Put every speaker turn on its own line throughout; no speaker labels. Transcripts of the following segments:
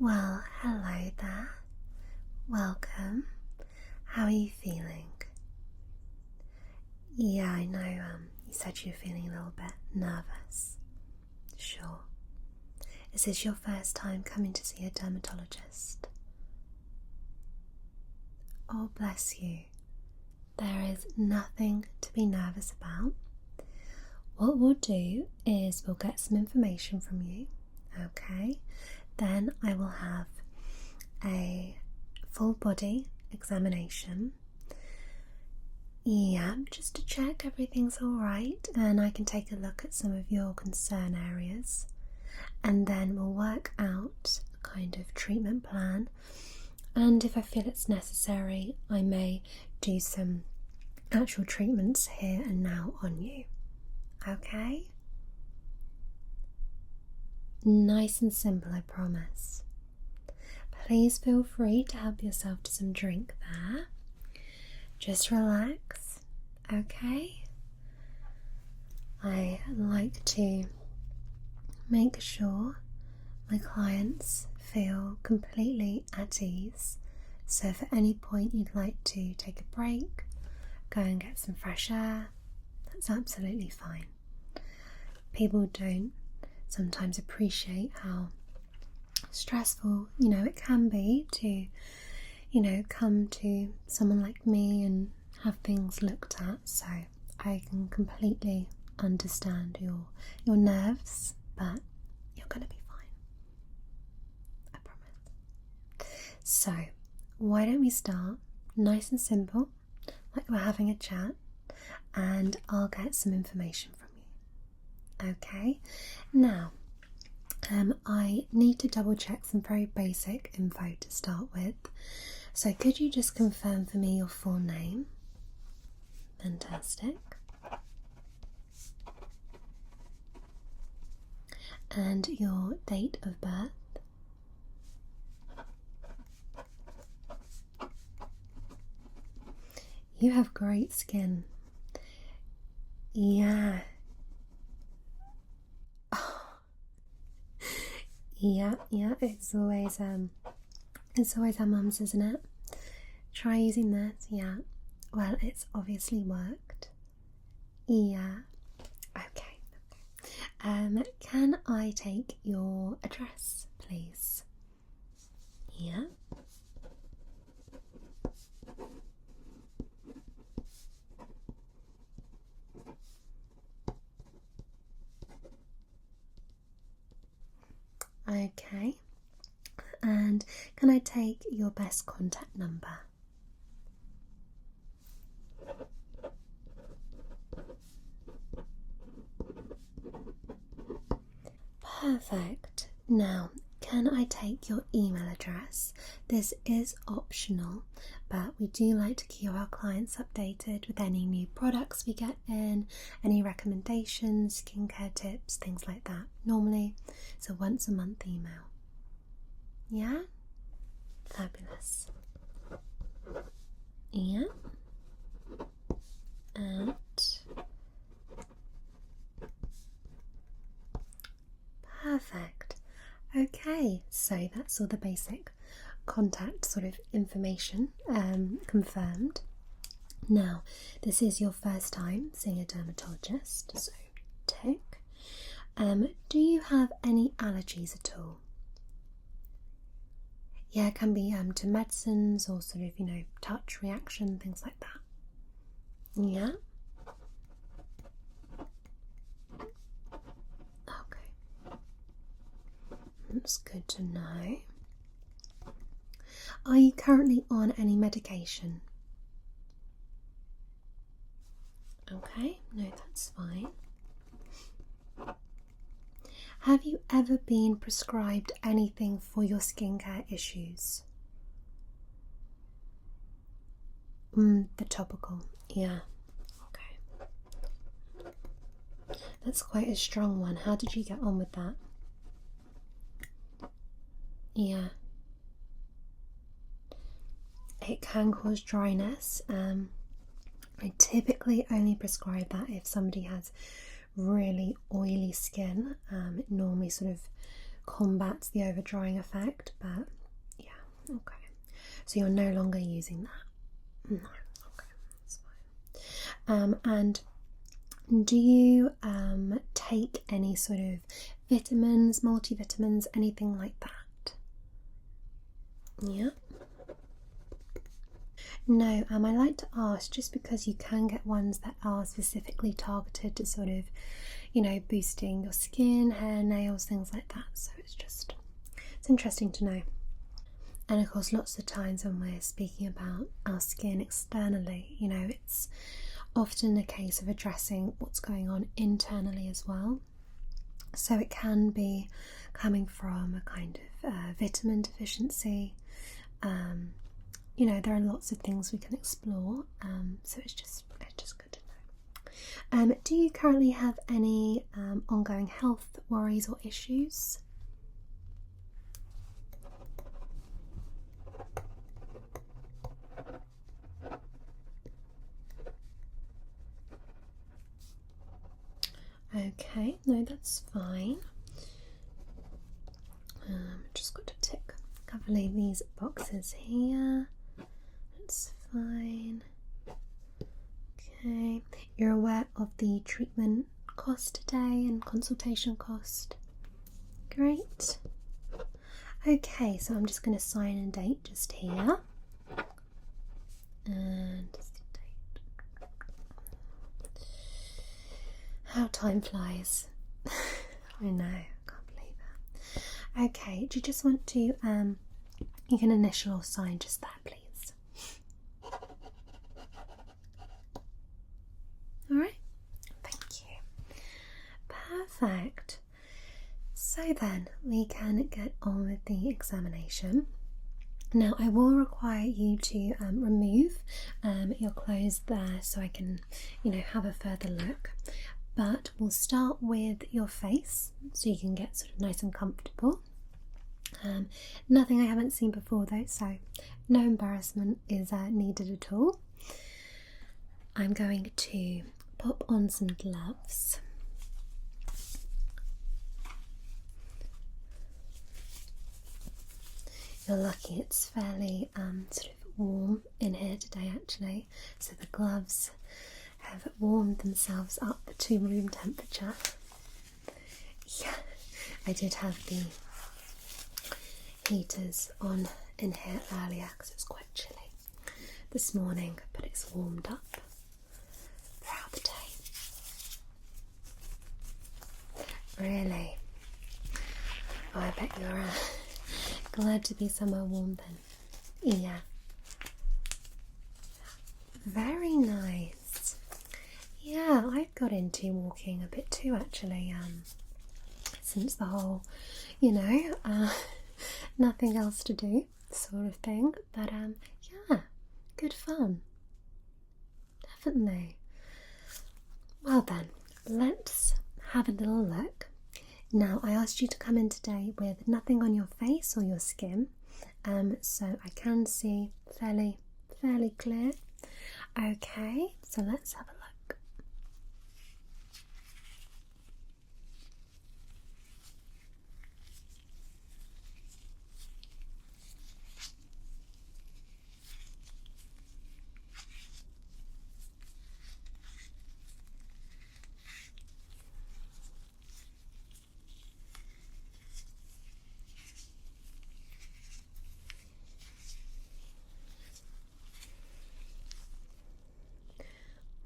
Well, hello there. Welcome. How are you feeling? Yeah, I know, you said you were feeling a little bit nervous. Sure. Is this your first time coming to see a dermatologist? Oh, bless you. There is nothing to be nervous about. What we'll do is we'll get some information from you, okay? Then I will have a full body examination. Yeah, just to check everything's alright, and I can take a look at some of your concern areas, and then we'll work out a kind of treatment plan, and if I feel it's necessary I may do some actual treatments here and now on you. Okay? Nice and simple, I promise. Please feel free to help yourself to some drink there. Just relax, okay? I like to make sure my clients feel completely at ease. So if at any point you'd like to take a break, go and get some fresh air, that's absolutely fine. People don't sometimes appreciate how stressful, it can be to, come to someone like me and have things looked at. So I can completely understand your nerves, but you're going to be fine. I promise. So why don't we start nice and simple, like we're having a chat, and I'll get some information from you. Okay? Now, I need to double check some very basic info to start with. So could you just confirm for me your full name? Fantastic. And your date of birth? You have great skin. Yeah. Yeah, it's always our mums, isn't it? Try using this, yeah. Well, it's obviously worked. Yeah. Okay. Can I take your address, please? Yeah. Okay. And can I take your best contact number? Perfect. Now, can I take your email address? This is optional, but we do like to keep our clients updated with any new products we get in, any recommendations, skincare tips, things like that. Normally, it's a once a month email. Yeah? Fabulous. Yeah. And perfect. Okay, so that's all the basic contact sort of information confirmed. Now, this is your first time seeing a dermatologist, so tick. Do you have any allergies at all? Yeah, it can be to medicines or sort of, touch reaction, things like that. Yeah? Okay. That's good to know. Are you currently on any medication? Okay, no, that's fine. Have you ever been prescribed anything for your skincare issues? The topical, yeah. Okay. That's quite a strong one. How did you get on with that? Yeah. It can cause dryness. I typically only prescribe that if somebody has really oily skin. It normally sort of combats the over drying effect, but yeah, okay. So you're no longer using that? No, okay, that's fine. And do you take any sort of vitamins, multivitamins, anything like that? Yeah. No, I like to ask just because you can get ones that are specifically targeted to sort of, boosting your skin, hair, nails, things like that. So it's interesting to know. And of course, lots of times when we're speaking about our skin externally, it's often a case of addressing what's going on internally as well. So it can be coming from a kind of vitamin deficiency. There are lots of things we can explore, so it's just good to know. Do you currently have any ongoing health worries or issues? Okay, no, that's fine. Just got to tick a couple of these boxes here. That's fine. Okay, you're aware of the treatment cost today and consultation cost? Great. Okay, so I'm just going to sign and date just here. And just date. How time flies. I know, I can't believe it. Okay, do you just want to, you can initial or sign just that, please. Alright, thank you. Perfect. So then, we can get on with the examination. Now, I will require you to remove your clothes there so I can, have a further look. But we'll start with your face so you can get sort of nice and comfortable. Nothing I haven't seen before though, so no embarrassment is needed at all. I'm going to pop on some gloves. You're lucky it's fairly sort of warm in here today actually, so the gloves have warmed themselves up to room temperature. Yeah, I did have the heaters on in here earlier because it was quite chilly this morning, but it's warmed up throughout the day. Really? Oh, I bet you're glad to be somewhere warm then. Yeah. Very nice. Yeah, I've got into walking a bit too actually, since the whole, nothing else to do sort of thing. But yeah, good fun. Definitely. Well then, let's have a little look. Now, I asked you to come in today with nothing on your face or your skin, so I can see fairly clear. Okay, so let's have a look.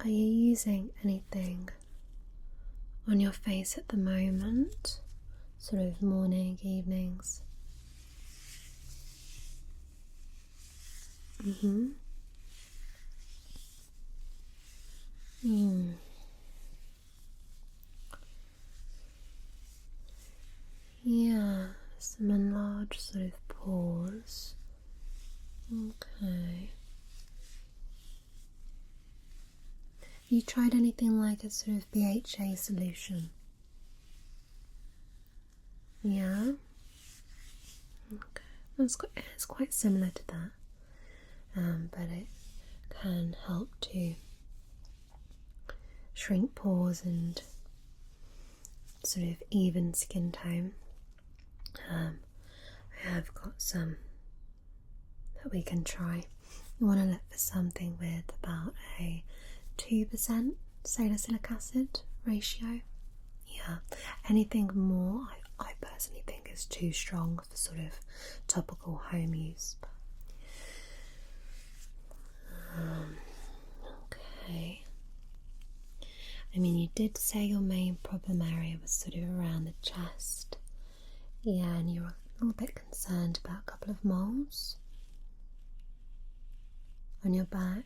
Are you using anything on your face at the moment? Sort of morning, evenings? Yeah, some enlarged sort of pores. Okay. Have you tried anything like a sort of BHA solution? Yeah? Okay. It's quite similar to that, but it can help to shrink pores and sort of even skin tone. I have got some that we can try. You want to look for something with about a 2% salicylic acid ratio. Yeah, anything more I personally think is too strong for sort of topical home use. Okay. I mean, you did say your main problem area was sort of around the chest. Yeah, and you're a little bit concerned about a couple of moles on your back,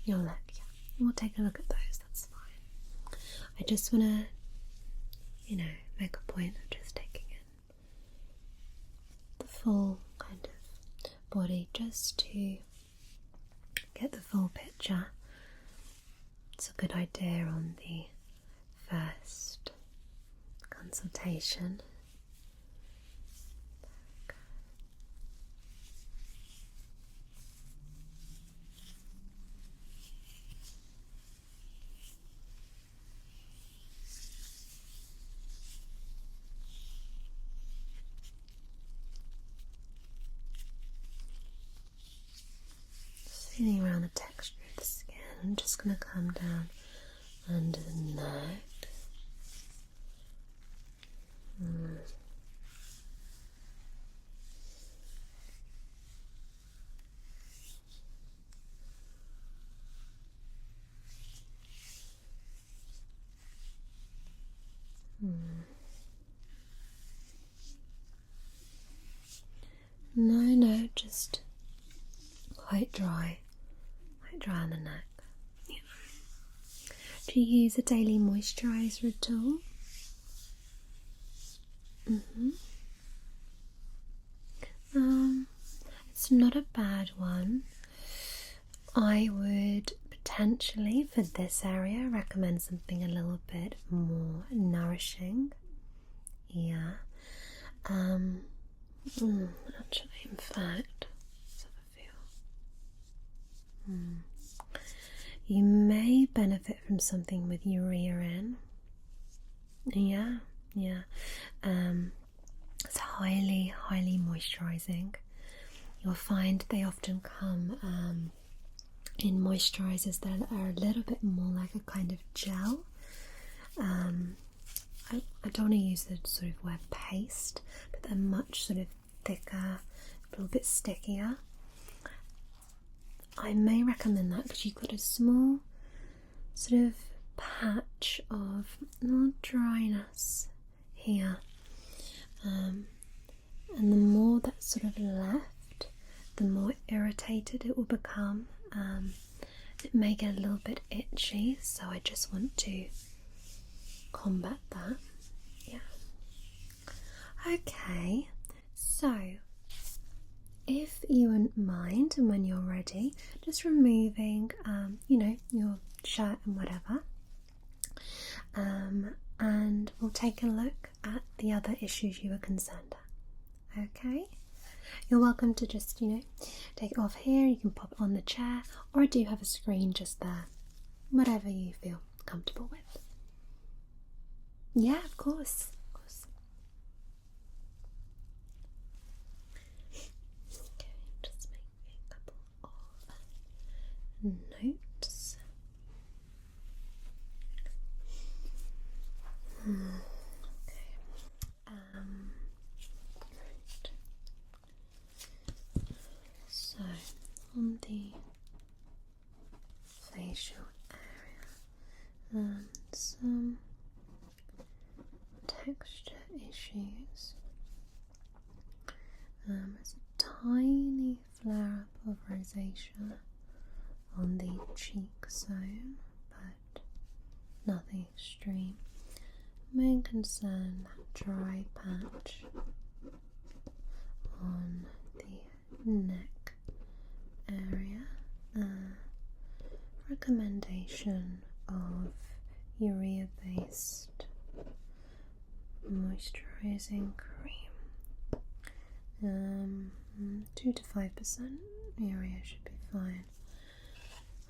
your leg. Yeah, we'll take a look at those, that's fine. I just want to, make a point of just taking in the full kind of body just to get the full picture. It's a good idea on the first consultation. Feeling around the texture of the skin. I'm just going to come down under the neck. No, just quite dry on the neck. Yeah. Do you use a daily moisturiser at all? It's not a bad one. I would potentially, for this area, recommend something a little bit more nourishing. Yeah. Actually, in fact, let's have a feel. You may benefit from something with urea in. Yeah. It's highly moisturising. You'll find they often come in moisturisers that are a little bit more like a kind of gel. I don't want to use the sort of word paste, but they're much sort of thicker, a little bit stickier. I may recommend that because you've got a small sort of patch of dryness here, and the more that's sort of left, the more irritated it will become. It may get a little bit itchy, so I just want to combat that. Yeah. Okay, so if you wouldn't mind, and when you're ready, just removing your shirt and whatever, and we'll take a look at the other issues you were concerned at. Okay, you're welcome to just take it off here. You can pop it on the chair, or I do have a screen just there, whatever you feel comfortable with. Yeah, of course. Okay, just making a couple of notes. Okay. Right. So on the facial area, some texture issues. There's a tiny flare-up of rosacea on the cheek zone, but nothing extreme. Main concern, that dry patch on the neck area. Recommendation of urea-based moisturising cream. 2 to 5% urea should be fine.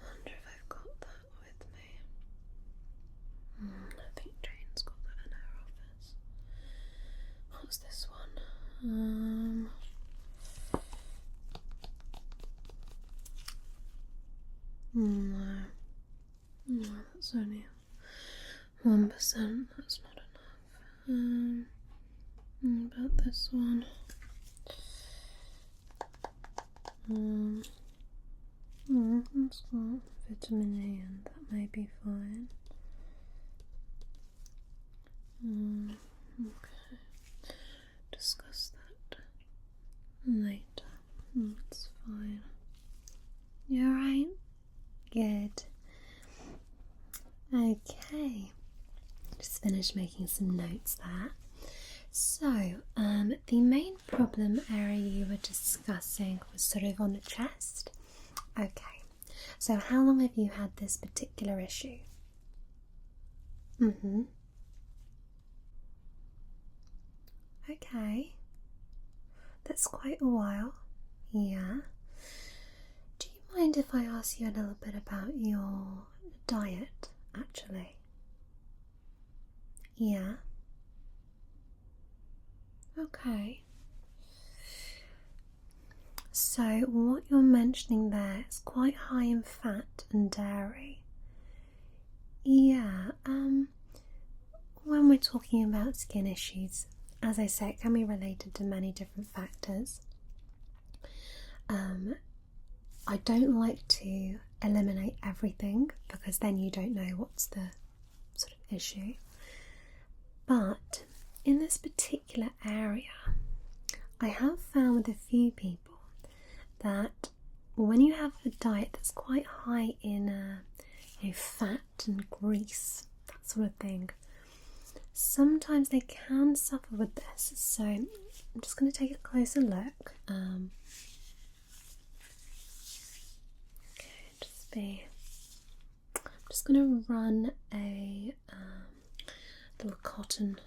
I wonder if I've got that with me. I think Jane's got that in her office. What's this one? No, that's only 1%. That's not enough. About this one. It's got vitamin E, and that may be fine. Okay, discuss that later. That's fine. You alright? Good. Okay, just finished making some notes there. So, the main problem area you were discussing was sort of on the chest. Okay, so how long have you had this particular issue? Okay, that's quite a while. Yeah. Do you mind if I ask you a little bit about your diet, actually? Yeah. Okay. So what you're mentioning there is quite high in fat and dairy. Yeah, when we're talking about skin issues, as I say, it can be related to many different factors. I don't like to eliminate everything because then you don't know what's the sort of issue. But in this particular area, I have found with a few people that when you have a diet that's quite high in fat and grease, that sort of thing, sometimes they can suffer with this. So I'm just going to take a closer look. I'm just going to run a little cotton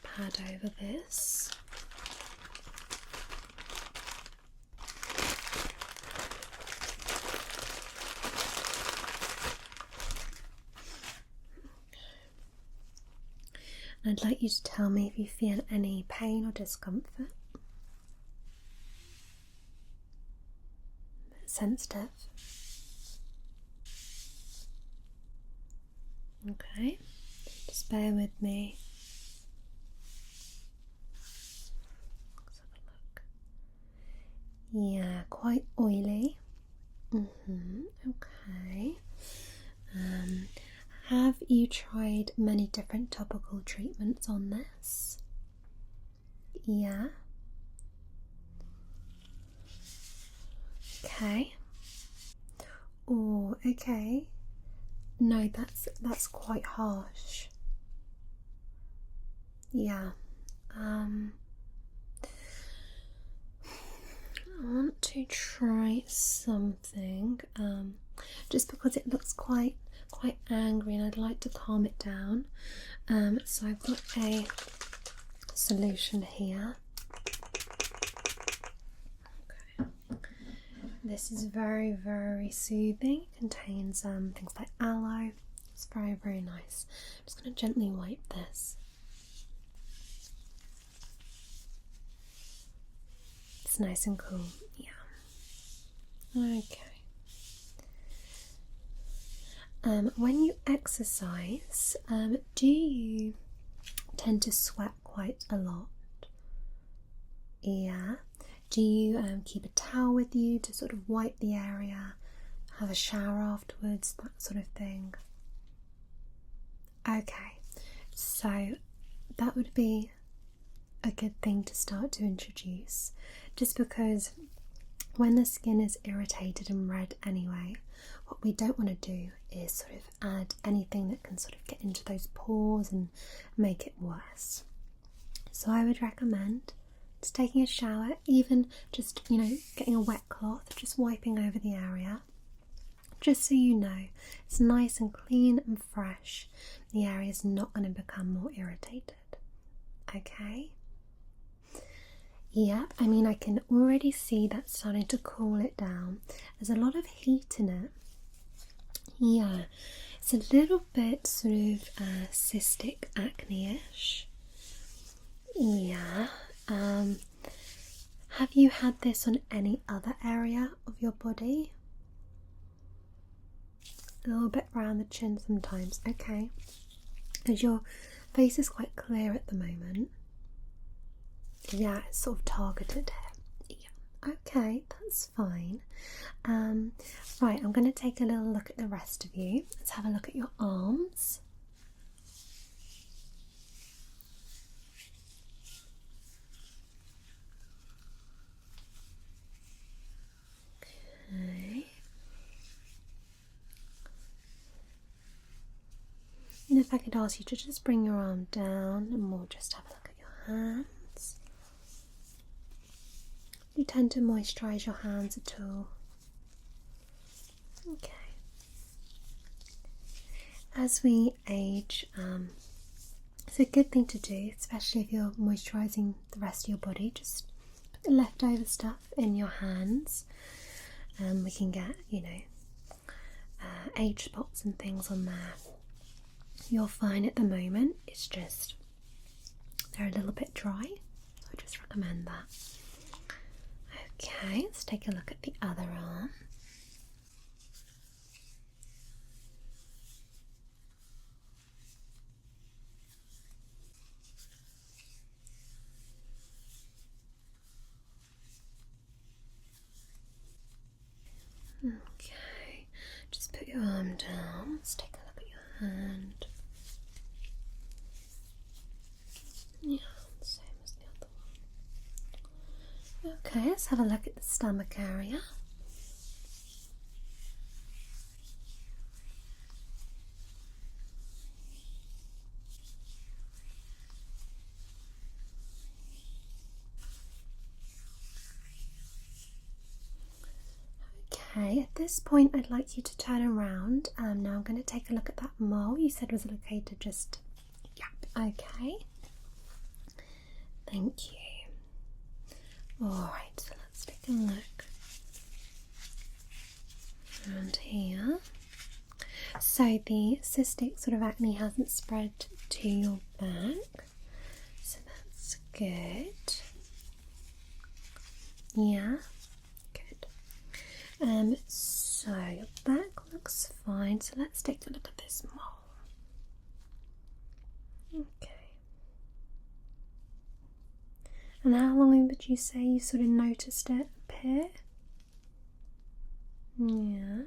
pad over this. I'd like you to tell me if you feel any pain or discomfort. A bit sensitive. Okay, just bear with me. Let's have a look. Yeah, quite oily. Okay. Have you tried many different topical treatments on this? Yeah. Okay. Oh, okay. No, that's quite harsh. Yeah. I want to try something. Just because it looks quite angry and I'd like to calm it down. So I've got a solution here. Okay. This is very, very soothing. It contains things like aloe. It's very, very nice. I'm just going to gently wipe this. It's nice and cool. Yeah. Okay. When you exercise, do you tend to sweat quite a lot? Yeah. Do you keep a towel with you to sort of wipe the area, have a shower afterwards, that sort of thing? Okay, so that would be a good thing to start to introduce, just because when the skin is irritated and red anyway, what we don't want to do is sort of add anything that can sort of get into those pores and make it worse. So I would recommend just taking a shower, even just, getting a wet cloth, just wiping over the area, just so you know it's nice and clean and fresh. The area is not going to become more irritated. Okay? Yep, I can already see that starting to cool it down. There's a lot of heat in it. Yeah, it's a little bit sort of cystic acne-ish. Yeah, Have you had this on any other area of your body? A little bit around the chin sometimes. Okay. As your face is quite clear at the moment. Yeah, it's sort of targeted here. Yeah. Okay, that's fine. Right, I'm going to take a little look at the rest of you. Let's have a look at your arms. Okay. And if I could ask you to just bring your arm down and we'll just have a look at your hands. Do you tend to moisturise your hands at all? Okay. As we age, it's a good thing to do, especially if you're moisturising the rest of your body. Just put the leftover stuff in your hands. We can get, age spots and things on there. You're fine at the moment, it's just they're a little bit dry, so I just recommend that. Okay, let's take a look at the other arm. Okay, just put your arm down. Let's take a look at your hand. Yeah, same as the other one. Okay, let's have a look at the stomach area. Okay, at this point I'd like you to turn around. Now I'm going to take a look at that mole you said was located just... Yep, okay. Thank you. Alright, so let's take a look around here. So the cystic sort of acne hasn't spread to your back, so that's good. Yeah, good. So your back looks fine, so let's take a look at this mole. Okay. And how long would you say you sort of noticed it appear? Yeah.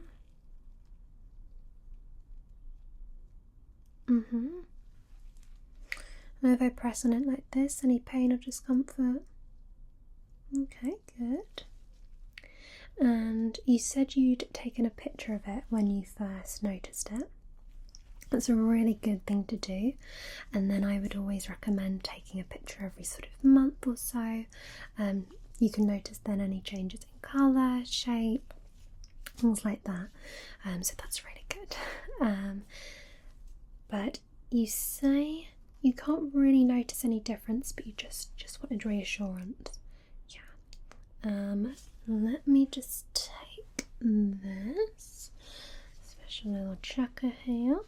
And if I press on it like this, any pain or discomfort? Okay, good. And you said you'd taken a picture of it when you first noticed it. That's a really good thing to do, and then I would always recommend taking a picture every sort of month or so. You can notice then any changes in colour, shape, things like that. So that's really good. But you say you can't really notice any difference, but you just wanted reassurance. Yeah. Let me just take this special little checker here.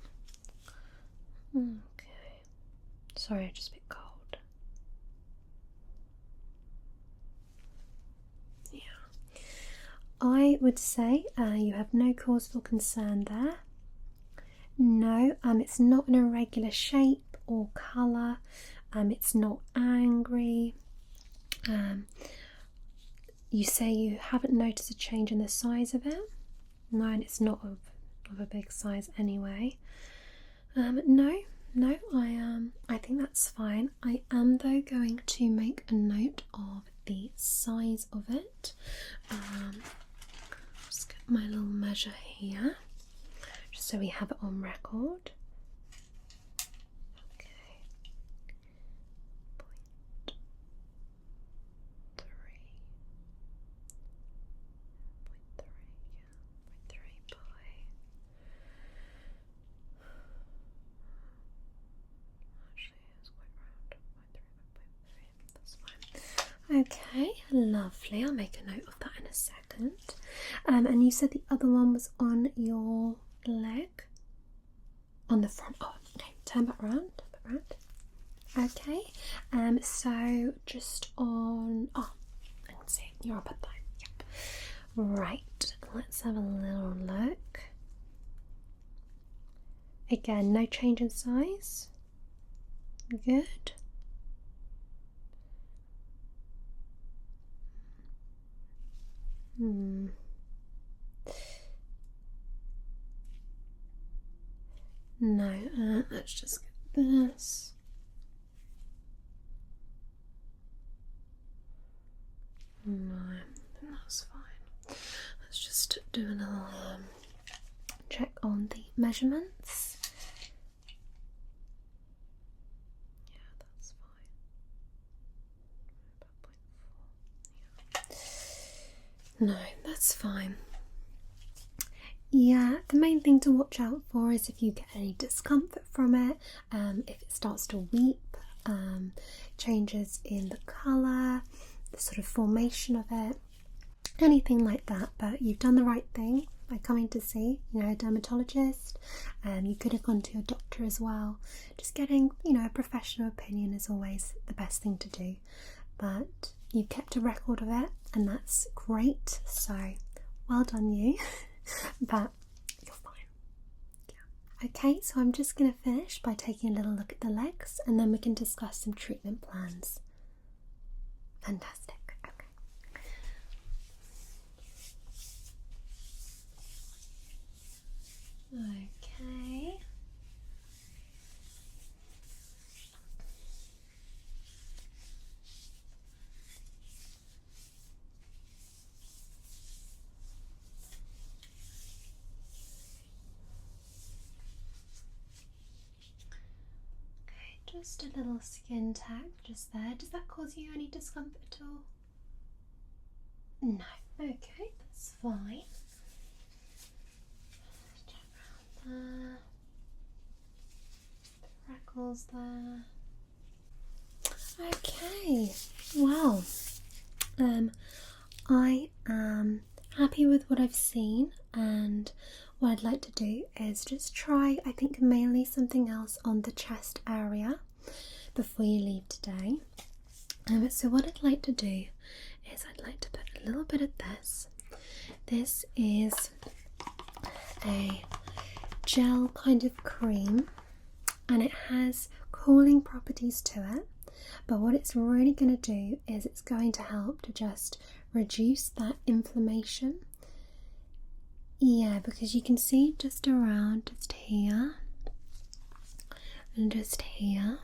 Okay. Sorry, I'm just a bit cold. Yeah. I would say you have no cause for concern there. No, it's not an irregular shape or colour. It's not angry. You say you haven't noticed a change in the size of it. No, and it's not of a big size anyway. No, I think that's fine. I am though going to make a note of the size of it. Just get my little measure here, just so we have it on record. Okay. 0.3 by... Okay, lovely. I'll make a note of that in a second. And you said the other one was on your leg? On the front. Oh, okay. Turn back round. Okay, so just on, oh, I can see it, you're up at that. Yep. Right, let's have a little look. Again, no change in size. Good. No, let's just get this. No, that's fine. Let's just do a little check on the measurements. Yeah, that's fine. No, that's fine. Yeah, the main thing to watch out for is if you get any discomfort from it, if it starts to weep, changes in the colour, the sort of formation of it, anything like that. But you've done the right thing by coming to see, a dermatologist. You could have gone to your doctor as well. Just getting, a professional opinion is always the best thing to do. But you've kept a record of it, and that's great. So, well done you. But you're fine. Yeah. Okay, so I'm just going to finish by taking a little look at the legs, and then we can discuss some treatment plans. Fantastic. Okay. Just a little skin tack just there. Does that cause you any discomfort at all? No. Okay, that's fine. Check around there. Freckles there. Okay. Well, I am happy with what I've seen, and what I'd like to do is just try, I think, mainly something else on the chest area before you leave today. So what I'd like to do is I'd like to put a little bit of this. This is a gel kind of cream, and it has cooling properties to it. But what it's really going to do is it's going to help to just reduce that inflammation. Yeah, because you can see just around, just here and just here,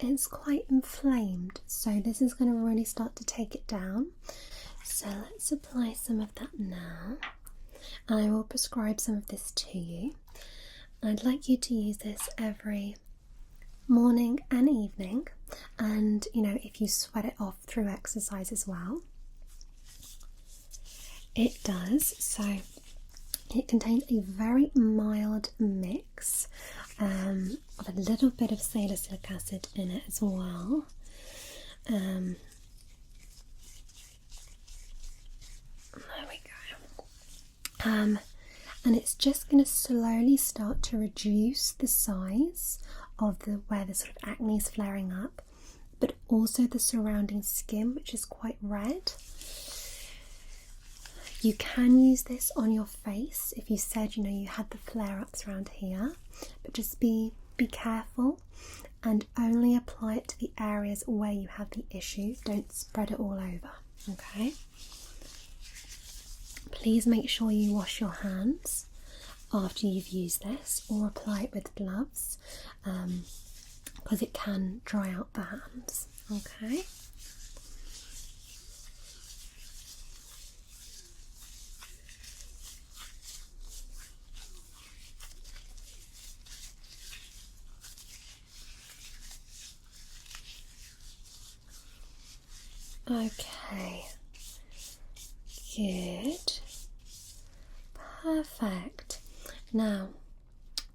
it's quite inflamed. So this is going to really start to take it down. So let's apply some of that now. And I will prescribe some of this to you. I'd like you to use this every morning and evening, and if you sweat it off through exercise as well. It does. So it contains a very mild mix of a little bit of salicylic acid in it as well. There we go. And it's just going to slowly start to reduce the size of where the sort of acne is flaring up, but also the surrounding skin, which is quite red. You can use this on your face if you said you had the flare-ups around here, but just be careful and only apply it to the areas where you have the issue. Don't spread it all over, okay? Please make sure you wash your hands after you've used this, or apply it with gloves, because it can dry out the hands, okay? Okay, good, perfect. Now,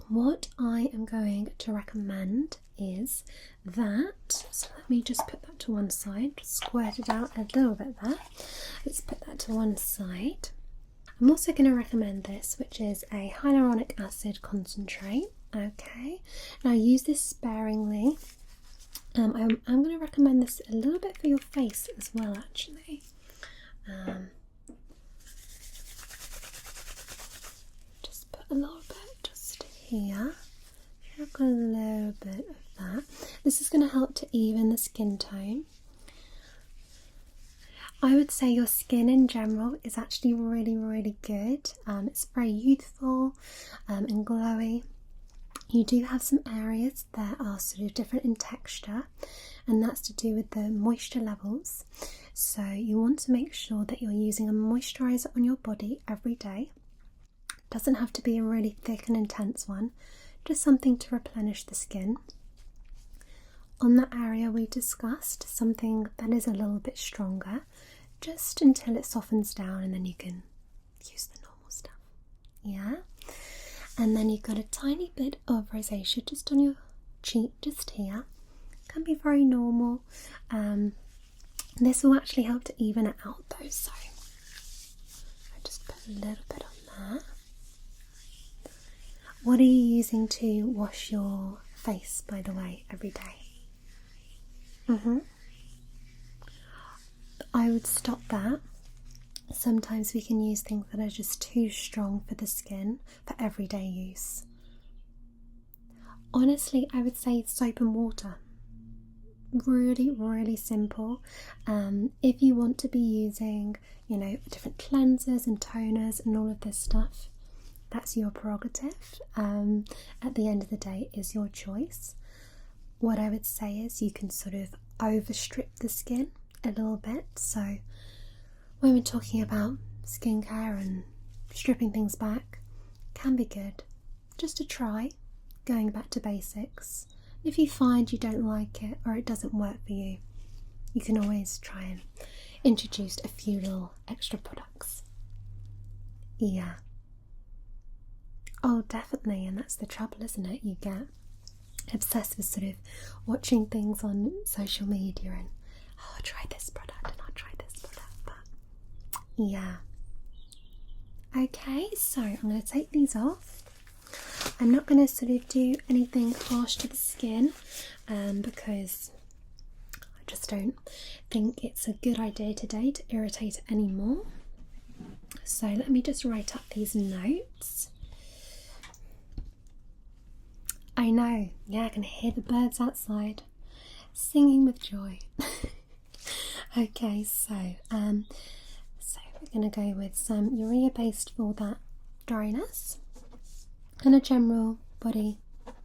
what I am going to recommend is that, so let me just put that to one side, just squirt it out a little bit there. Let's put that to one side. I'm also going to recommend this, which is a hyaluronic acid concentrate. Okay, now use this sparingly. I'm going to recommend this a little bit for your face as well, actually. Just put a little bit just here. Look a little bit of that. This is going to help to even the skin tone. I would say your skin in general is actually really, really good. It's very youthful and glowy. You do have some areas that are sort of different in texture, and that's to do with the moisture levels. So you want to make sure that you're using a moisturiser on your body every day. It doesn't have to be a really thick and intense one, just something to replenish the skin. On that area we discussed, something that is a little bit stronger, just until it softens down, and then you can use the normal stuff. Yeah? And then you've got a tiny bit of rosacea just on your cheek, just here. Can be very normal. This will actually help to even it out though, so I just put a little bit on there. What are you using to wash your face, by the way, every day? I would stop that. Sometimes we can use things that are just too strong for the skin for everyday use. Honestly, I would say soap and water. Really, really simple. If you want to be using, different cleansers and toners and all of this stuff, that's your prerogative. At the end of the day, it is your choice. What I would say is you can sort of overstrip the skin a little bit. So when we're talking about skincare and stripping things back, can be good just to try going back to basics. If you find you don't like it or it doesn't work for you, you can always try and introduce a few little extra products. Yeah. Oh, definitely, and that's the trouble, isn't it? You get obsessed with sort of watching things on social media and, I'll try this product and I'll try this product. Yeah. Okay, so I'm going to take these off. I'm not going to sort of do anything harsh to the skin because I just don't think it's a good idea today to irritate it anymore. So let me just write up these notes. I know, yeah, I can hear the birds outside singing with joy. Okay, so we're going to go with some urea based for that dryness and a general body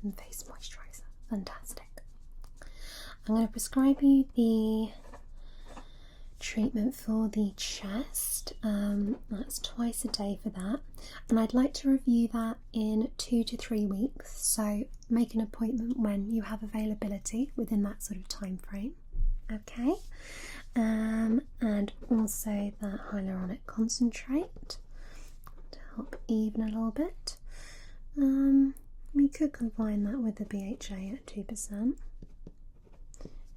and face moisturiser. Fantastic. I'm going to prescribe you the treatment for the chest. That's twice a day for that, and I'd like to review that in 2 to 3 weeks, so make an appointment when you have availability within that sort of time frame. Okay. And also the hyaluronic concentrate to help even a little bit. We could combine that with the BHA at 2%.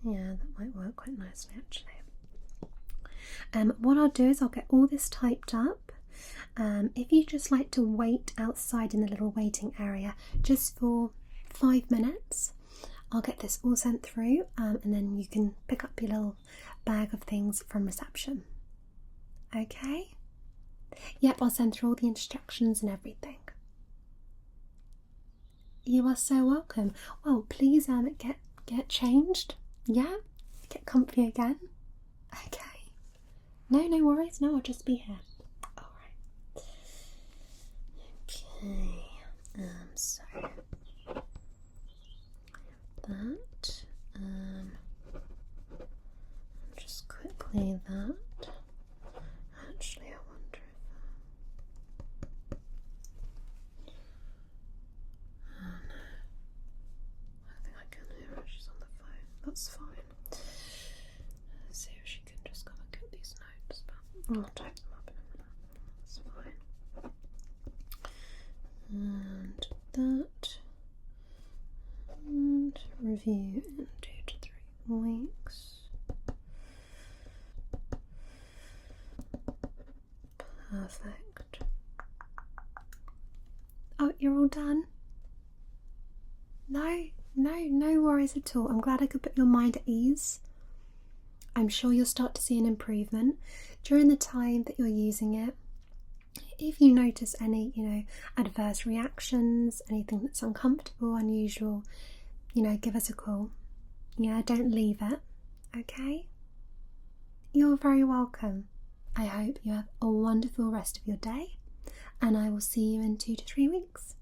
Yeah, that might work quite nicely actually. What I'll do is I'll get all this typed up. If you just like to wait outside in the little waiting area just for 5 minutes, I'll get this all sent through, and then you can pick up your little bag of things from reception. Okay? Yep, I'll send through all the instructions and everything. You are so welcome. Well, please get changed. Yeah? Get comfy again. Okay. No worries. No, I'll just be here. Alright. Okay. So that. Just quickly that. Actually, I wonder if. Oh no. I think I can hear her. She's on the phone. That's fine. Let's see if she can just come and get these notes. But I'll type them up in a minute. That's fine. And that. And review in 2 to 3 weeks. Perfect. Oh, you're all done? No worries at all. I'm glad I could put your mind at ease. I'm sure you'll start to see an improvement during the time that you're using it. If you notice any, adverse reactions, anything that's uncomfortable, unusual, give us a call. Yeah, don't leave it, okay? You're very welcome. I hope you have a wonderful rest of your day, and I will see you in 2 to 3 weeks.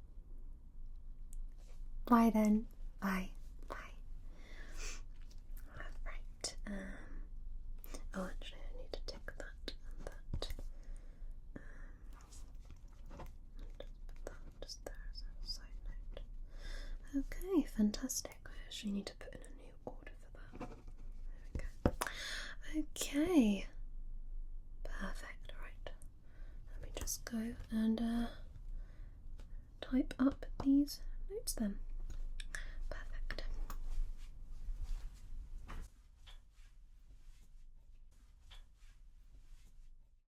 Bye then. Bye. Right. Actually, I need to tick that and that. Just there as a side note. Okay, fantastic. I actually need to put in a new order for that. There we go. Okay. Perfect. Right. Let me just go and type up these notes then.